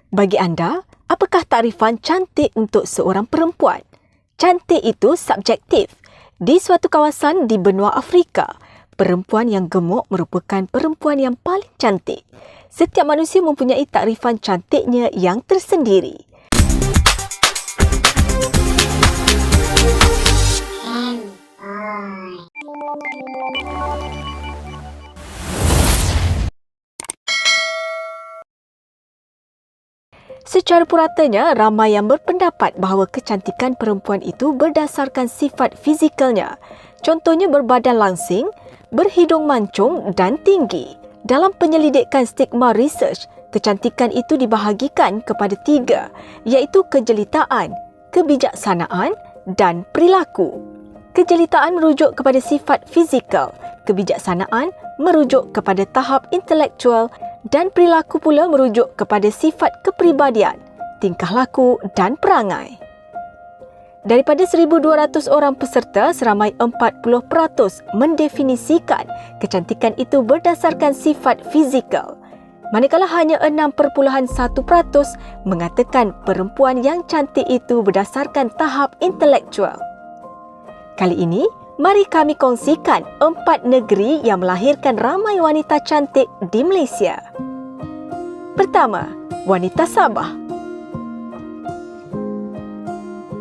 Bagi anda, apakah tarifan cantik untuk seorang perempuan? Cantik itu subjektif. Di suatu kawasan di benua Afrika, perempuan yang gemuk merupakan perempuan yang paling cantik. Setiap manusia mempunyai takrifan cantiknya yang tersendiri. Secara puratanya, ramai yang berpendapat bahawa kecantikan perempuan itu berdasarkan sifat fizikalnya. Contohnya berbadan langsing, berhidung mancung dan tinggi. Dalam penyelidikan stigma research, kecantikan itu dibahagikan kepada 3, iaitu kejelitaan, kebijaksanaan dan perilaku. Kejelitaan merujuk kepada sifat fizikal, kebijaksanaan merujuk kepada tahap intelektual dan perilaku pula merujuk kepada sifat kepribadian, tingkah laku dan perangai. Daripada 1,200 orang peserta, seramai 40% mendefinisikan kecantikan itu berdasarkan sifat fizikal, manakala hanya 6.1% mengatakan perempuan yang cantik itu berdasarkan tahap intelektual. Kali ini, mari kami kongsikan 4 negeri yang melahirkan ramai wanita cantik di Malaysia. Pertama, wanita Sabah.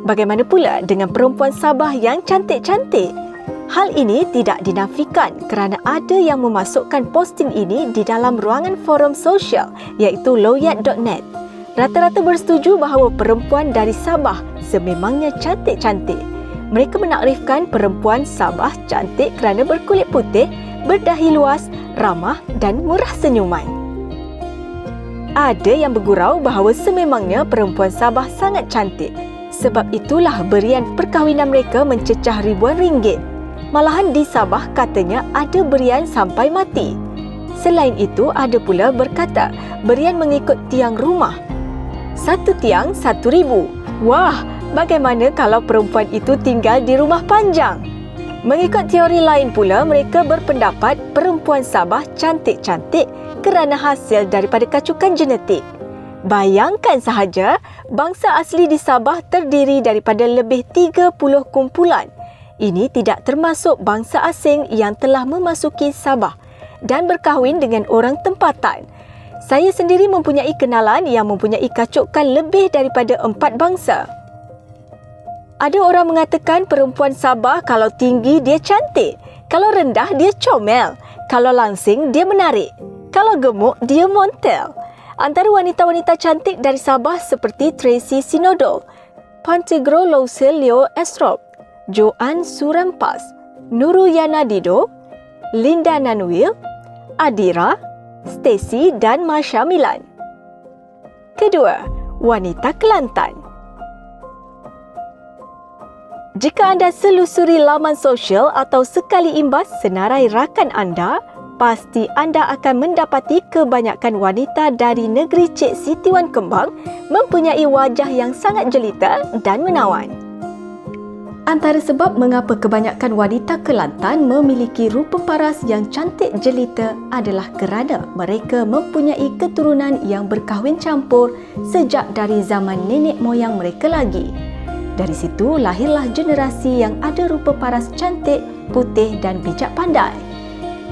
Bagaimana pula dengan perempuan Sabah yang cantik-cantik? Hal ini tidak dinafikan kerana ada yang memasukkan posting ini di dalam ruangan forum sosial iaitu lowyat.net. Rata-rata bersetuju bahawa perempuan dari Sabah sememangnya cantik-cantik. Mereka menakrifkan perempuan Sabah cantik kerana berkulit putih, berdahi luas, ramah dan murah senyuman. Ada yang bergurau bahawa sememangnya perempuan Sabah sangat cantik. Sebab itulah berian perkahwinan mereka mencecah ribuan ringgit. Malahan di Sabah katanya ada berian sampai mati. Selain itu, ada pula berkata berian mengikut tiang rumah. 1 tiang 1,000. Wah! Bagaimana kalau perempuan itu tinggal di rumah panjang? Mengikut teori lain pula, mereka berpendapat perempuan Sabah cantik-cantik kerana hasil daripada kacukan genetik. Bayangkan sahaja, bangsa asli di Sabah terdiri daripada lebih 30 kumpulan. Ini tidak termasuk bangsa asing yang telah memasuki Sabah dan berkahwin dengan orang tempatan. Saya sendiri mempunyai kenalan yang mempunyai kacukan lebih daripada 4 bangsa. Ada orang mengatakan perempuan Sabah kalau tinggi dia cantik, kalau rendah dia comel, kalau langsing dia menarik, kalau gemuk dia montel. Antara wanita-wanita cantik dari Sabah seperti Tracy Sinodo, Pantigro Lousil Leo Estrop, Joan Surampas, Nuruyana Dido, Linda Nanuil, Adira, Stacy dan Marsha Milan. Kedua, wanita Kelantan. Jika anda selusuri laman sosial atau sekali imbas senarai rakan anda, pasti anda akan mendapati kebanyakan wanita dari negeri Cik Siti Wan Kembang mempunyai wajah yang sangat jelita dan menawan. Antara sebab mengapa kebanyakan wanita Kelantan memiliki rupa paras yang cantik jelita adalah kerana mereka mempunyai keturunan yang berkahwin campur sejak dari zaman nenek moyang mereka lagi. Dari situ lahirlah generasi yang ada rupa paras cantik, putih dan bijak pandai.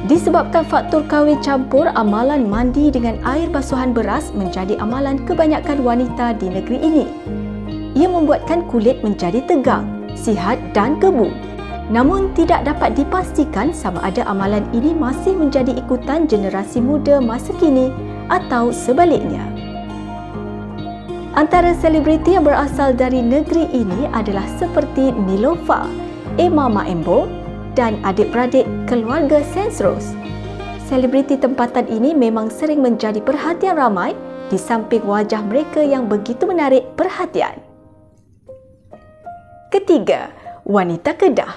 Disebabkan faktor kahwin campur, amalan mandi dengan air basuhan beras menjadi amalan kebanyakan wanita di negeri ini. Ia membuatkan kulit menjadi tegang, sihat dan kebu. Namun tidak dapat dipastikan sama ada amalan ini masih menjadi ikutan generasi muda masa kini atau sebaliknya. Antara selebriti yang berasal dari negeri ini adalah seperti Nilofa, Emma Maembong dan adik-beradik keluarga Sensros. Selebriti tempatan ini memang sering menjadi perhatian ramai di samping wajah mereka yang begitu menarik perhatian. Ketiga, wanita Kedah.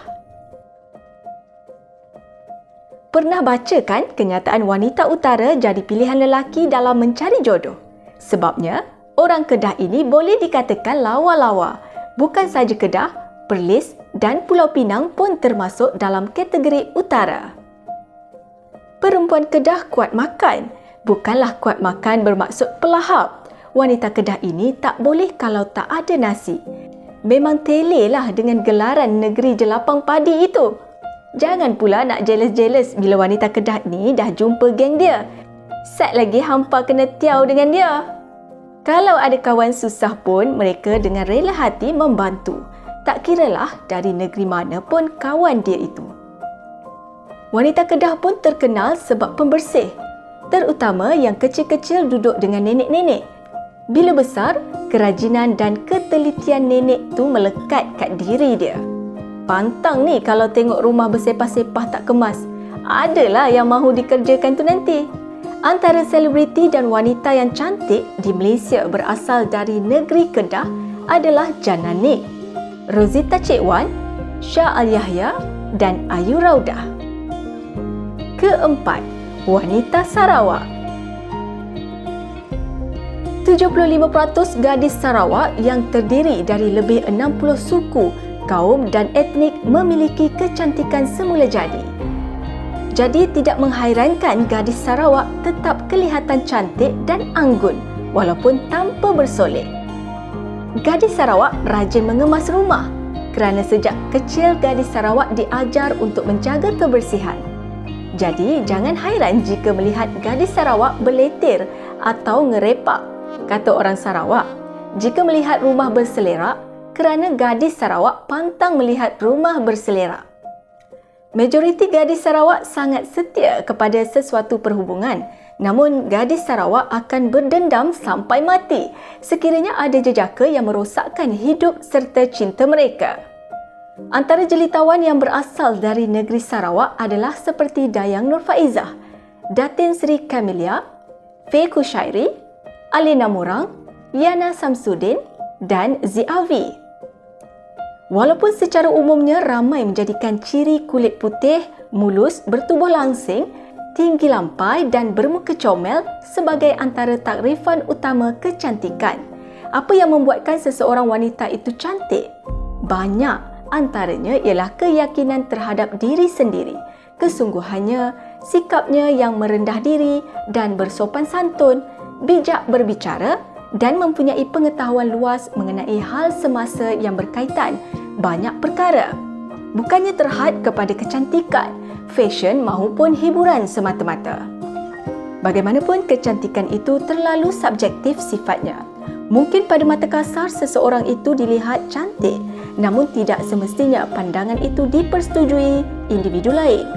Pernah baca kan kenyataan wanita utara jadi pilihan lelaki dalam mencari jodoh? Sebabnya, orang Kedah ini boleh dikatakan lawa-lawa. Bukan saja Kedah, Perlis dan Pulau Pinang pun termasuk dalam kategori utara. Perempuan Kedah kuat makan. Bukanlah kuat makan bermaksud pelahap. wanita Kedah ini tak boleh kalau tak ada nasi. Memang telelah dengan gelaran negeri jelapang padi itu. Jangan pula nak jealous-jealous bila wanita Kedah ni dah jumpa geng dia. Set lagi hampa kena tiaw dengan dia. Kalau ada kawan susah pun, mereka dengan rela hati membantu. Tak kiralah dari negeri mana pun kawan dia itu. Wanita Kedah pun terkenal sebab pembersih. Terutama yang kecil-kecil duduk dengan nenek-nenek. Bila besar, kerajinan dan ketelitian nenek tu melekat kat diri dia. Pantang ni kalau tengok rumah bersepah-sepah tak kemas. Adalah yang mahu dikerjakan tu nanti. Antara selebriti dan wanita yang cantik di Malaysia berasal dari negeri Kedah adalah Jana Nik, Rozita Cik Wan, Shah Al-Yahya dan Ayu Raudah. Keempat, wanita Sarawak. 75% gadis Sarawak yang terdiri dari lebih 60 suku, kaum dan etnik memiliki kecantikan semula jadi. Jadi tidak menghairankan gadis Sarawak tetap kelihatan cantik dan anggun walaupun tanpa bersolek. Gadis Sarawak rajin mengemas rumah kerana sejak kecil gadis Sarawak diajar untuk menjaga kebersihan. Jadi jangan hairan jika melihat gadis Sarawak berleter atau ngerepak. Kata orang Sarawak, jika melihat rumah berselerak, kerana gadis Sarawak pantang melihat rumah berselerak. Majoriti gadis Sarawak sangat setia kepada sesuatu perhubungan. Namun gadis Sarawak akan berdendam sampai mati sekiranya ada jejaka yang merosakkan hidup serta cinta mereka. Antara jelitawan yang berasal dari negeri Sarawak adalah seperti Dayang Nur Faizah, Datin Sri Camelia, Faye Kushairi, Alina Murang, Yana Samsudin dan Ziavi. Walaupun secara umumnya ramai menjadikan ciri kulit putih, mulus, bertubuh langsing, tinggi lampai dan bermuka comel sebagai antara takrifan utama kecantikan. Apa yang membuatkan seseorang wanita itu cantik? Banyak. Antaranya ialah keyakinan terhadap diri sendiri, kesungguhannya, sikapnya yang merendah diri dan bersopan santun, bijak berbicara dan mempunyai pengetahuan luas mengenai hal semasa yang berkaitan banyak perkara. Bukannya terhad kepada kecantikan, fashion maupun hiburan semata-mata. Bagaimanapun kecantikan itu terlalu subjektif sifatnya. Mungkin pada mata kasar seseorang itu dilihat cantik, namun tidak semestinya pandangan itu dipersetujui individu lain.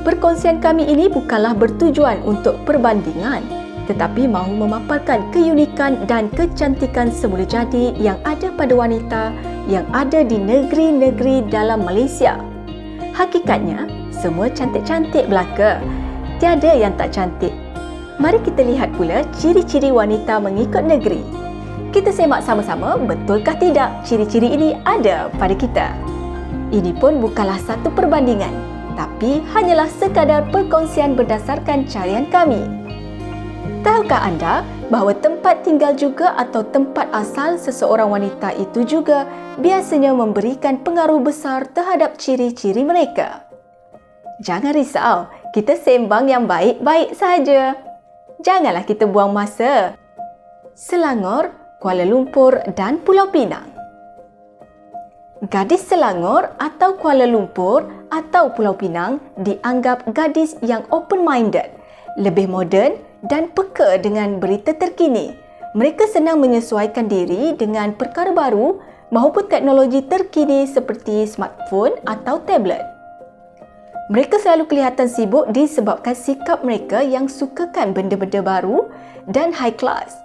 Perkongsian kami ini bukanlah bertujuan untuk perbandingan, tetapi mahu memaparkan keunikan dan kecantikan semula jadi yang ada pada wanita yang ada di negeri-negeri dalam Malaysia. Hakikatnya, semua cantik-cantik belaka. Tiada yang tak cantik. Mari kita lihat pula ciri-ciri wanita mengikut negeri. Kita semak sama-sama, betulkah tidak ciri-ciri ini ada pada kita? Ini pun bukanlah satu perbandingan, tapi hanyalah sekadar perkongsian berdasarkan carian kami. Tahukah anda bahawa tempat tinggal juga atau tempat asal seseorang wanita itu juga biasanya memberikan pengaruh besar terhadap ciri-ciri mereka? Jangan risau, kita sembang yang baik-baik sahaja. Janganlah kita buang masa. Selangor, Kuala Lumpur dan Pulau Pinang. Gadis Selangor atau Kuala Lumpur atau Pulau Pinang dianggap gadis yang open-minded, lebih moden dan peka dengan berita terkini. Mereka senang menyesuaikan diri dengan perkara baru maupun teknologi terkini seperti smartphone atau tablet. Mereka selalu kelihatan sibuk disebabkan sikap mereka yang sukakan benda-benda baru dan high class.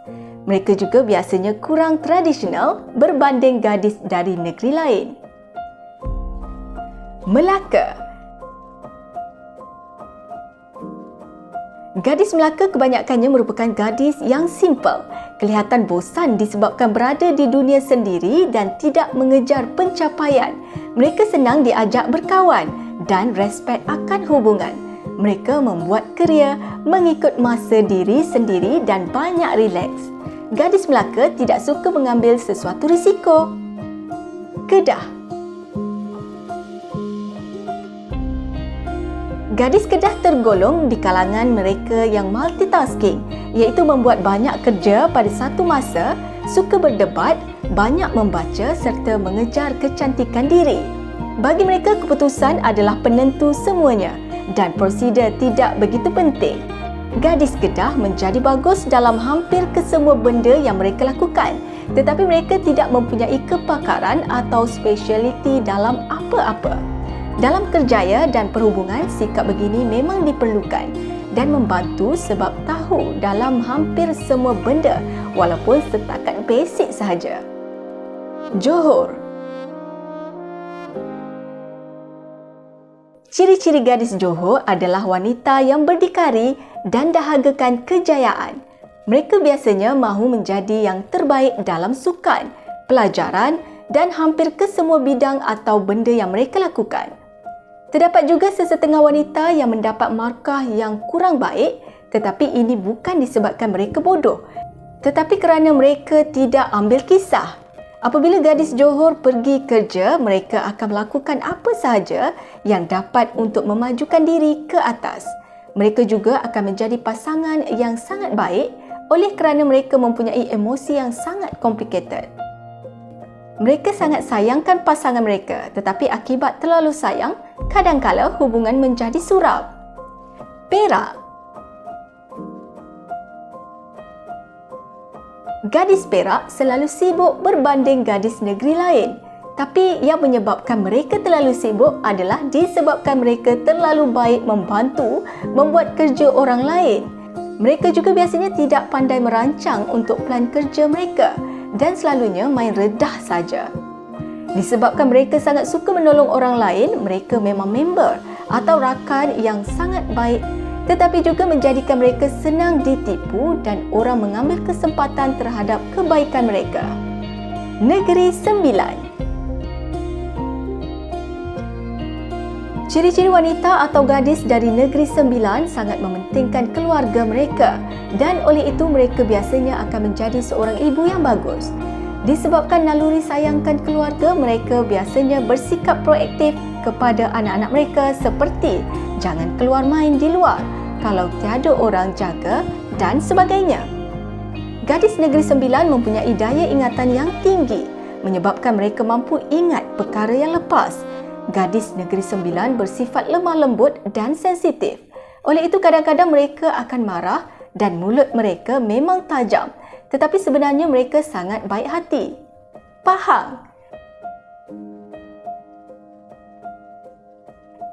Mereka juga biasanya kurang tradisional berbanding gadis dari negeri lain. Melaka. Gadis Melaka kebanyakannya merupakan gadis yang simple, kelihatan bosan disebabkan berada di dunia sendiri dan tidak mengejar pencapaian. Mereka senang diajak berkawan dan respek akan hubungan. Mereka membuat kerja, mengikut masa diri sendiri dan banyak rileks. Gadis Melaka tidak suka mengambil sesuatu risiko. Kedah. Gadis Kedah tergolong di kalangan mereka yang multitasking, iaitu membuat banyak kerja pada satu masa, suka berdebat, banyak membaca serta mengejar kecantikan diri. Bagi mereka, keputusan adalah penentu semuanya dan prosedur tidak begitu penting. Gadis Kedah menjadi bagus dalam hampir kesemua benda yang mereka lakukan, tetapi mereka tidak mempunyai kepakaran atau spesialiti dalam apa-apa. Dalam kerjaya dan perhubungan, sikap begini memang diperlukan dan membantu sebab tahu dalam hampir semua benda walaupun setakat basic sahaja. Johor. Ciri-ciri gadis Johor adalah wanita yang berdikari dan dahagakan kejayaan. Mereka biasanya mahu menjadi yang terbaik dalam sukan, pelajaran dan hampir kesemua bidang atau benda yang mereka lakukan. Terdapat juga sesetengah wanita yang mendapat markah yang kurang baik, tetapi ini bukan disebabkan mereka bodoh, tetapi kerana mereka tidak ambil kisah. Apabila gadis Johor pergi kerja, mereka akan melakukan apa sahaja yang dapat untuk memajukan diri ke atas. Mereka juga akan menjadi pasangan yang sangat baik oleh kerana mereka mempunyai emosi yang sangat complicated. Mereka sangat sayangkan pasangan mereka, tetapi akibat terlalu sayang, kadangkala hubungan menjadi suram. Perak. Gadis Perak selalu sibuk berbanding gadis negeri lain. Tapi yang menyebabkan mereka terlalu sibuk adalah disebabkan mereka terlalu baik membantu membuat kerja orang lain. Mereka juga biasanya tidak pandai merancang untuk plan kerja mereka dan selalunya main redah saja. Disebabkan mereka sangat suka menolong orang lain, mereka memang member atau rakan yang sangat baik, tetapi juga menjadikan mereka senang ditipu dan orang mengambil kesempatan terhadap kebaikan mereka. Negeri Sembilan. Ciri-ciri wanita atau gadis dari Negeri Sembilan sangat mementingkan keluarga mereka dan oleh itu mereka biasanya akan menjadi seorang ibu yang bagus. Disebabkan naluri sayangkan keluarga, mereka biasanya bersikap proaktif kepada anak-anak mereka seperti jangan keluar main di luar kalau tiada orang jaga dan sebagainya. Gadis Negeri Sembilan mempunyai daya ingatan yang tinggi menyebabkan mereka mampu ingat perkara yang lepas. Gadis Negeri Sembilan bersifat lemah lembut dan sensitif. Oleh itu kadang-kadang mereka akan marah dan mulut mereka memang tajam, tetapi sebenarnya mereka sangat baik hati. Pahang.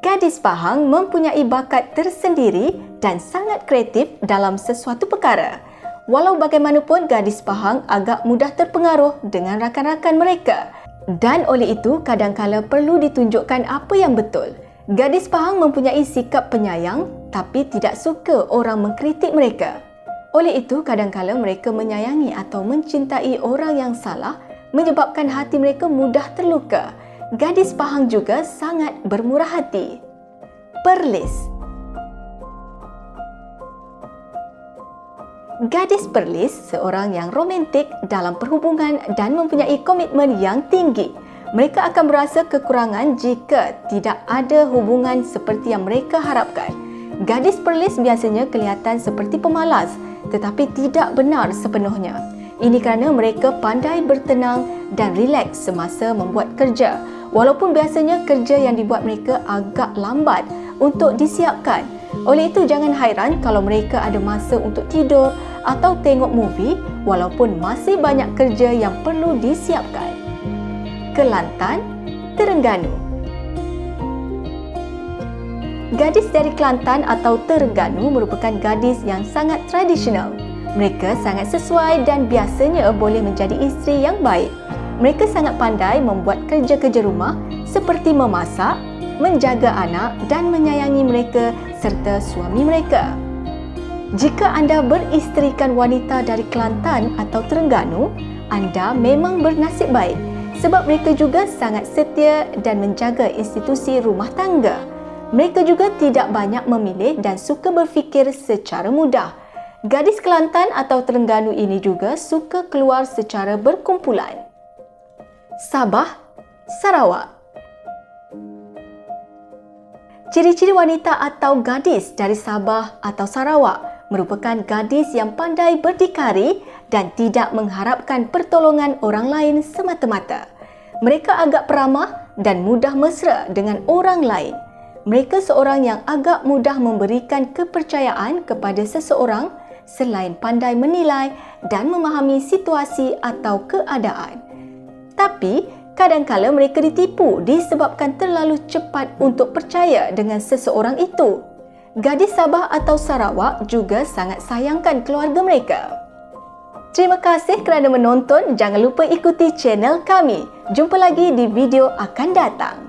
Gadis Pahang mempunyai bakat tersendiri dan sangat kreatif dalam sesuatu perkara. Walau bagaimanapun, gadis Pahang agak mudah terpengaruh dengan rakan-rakan mereka. Dan oleh itu, kadangkala perlu ditunjukkan apa yang betul. Gadis Pahang mempunyai sikap penyayang tapi tidak suka orang mengkritik mereka. Oleh itu, kadangkala mereka menyayangi atau mencintai orang yang salah menyebabkan hati mereka mudah terluka. Gadis Pahang juga sangat bermurah hati. Perlis. Gadis Perlis seorang yang romantik dalam perhubungan dan mempunyai komitmen yang tinggi. Mereka akan merasa kekurangan jika tidak ada hubungan seperti yang mereka harapkan. Gadis Perlis biasanya kelihatan seperti pemalas, tetapi tidak benar sepenuhnya. Ini kerana mereka pandai bertenang dan rileks semasa membuat kerja, walaupun biasanya kerja yang dibuat mereka agak lambat untuk disiapkan. Oleh itu jangan hairan kalau mereka ada masa untuk tidur atau tengok movie walaupun masih banyak kerja yang perlu disiapkan. Kelantan, Terengganu. Gadis dari Kelantan atau Terengganu merupakan gadis yang sangat tradisional. Mereka sangat sesuai dan biasanya boleh menjadi isteri yang baik. Mereka sangat pandai membuat kerja-kerja rumah seperti memasak, menjaga anak dan menyayangi mereka serta suami mereka. Jika anda beristerikan wanita dari Kelantan atau Terengganu, anda memang bernasib baik sebab mereka juga sangat setia dan menjaga institusi rumah tangga. Mereka juga tidak banyak memilih dan suka berfikir secara mudah. Gadis Kelantan atau Terengganu ini juga suka keluar secara berkumpulan. Sabah, Sarawak. Ciri-ciri wanita atau gadis dari Sabah atau Sarawak merupakan gadis yang pandai berdikari dan tidak mengharapkan pertolongan orang lain semata-mata. Mereka agak peramah dan mudah mesra dengan orang lain. Mereka seorang yang agak mudah memberikan kepercayaan kepada seseorang selain pandai menilai dan memahami situasi atau keadaan. Tapi, kadang-kala mereka ditipu disebabkan terlalu cepat untuk percaya dengan seseorang itu. Gadis Sabah atau Sarawak juga sangat sayangkan keluarga mereka. Terima kasih kerana menonton. Jangan lupa ikuti channel kami. Jumpa lagi di video akan datang.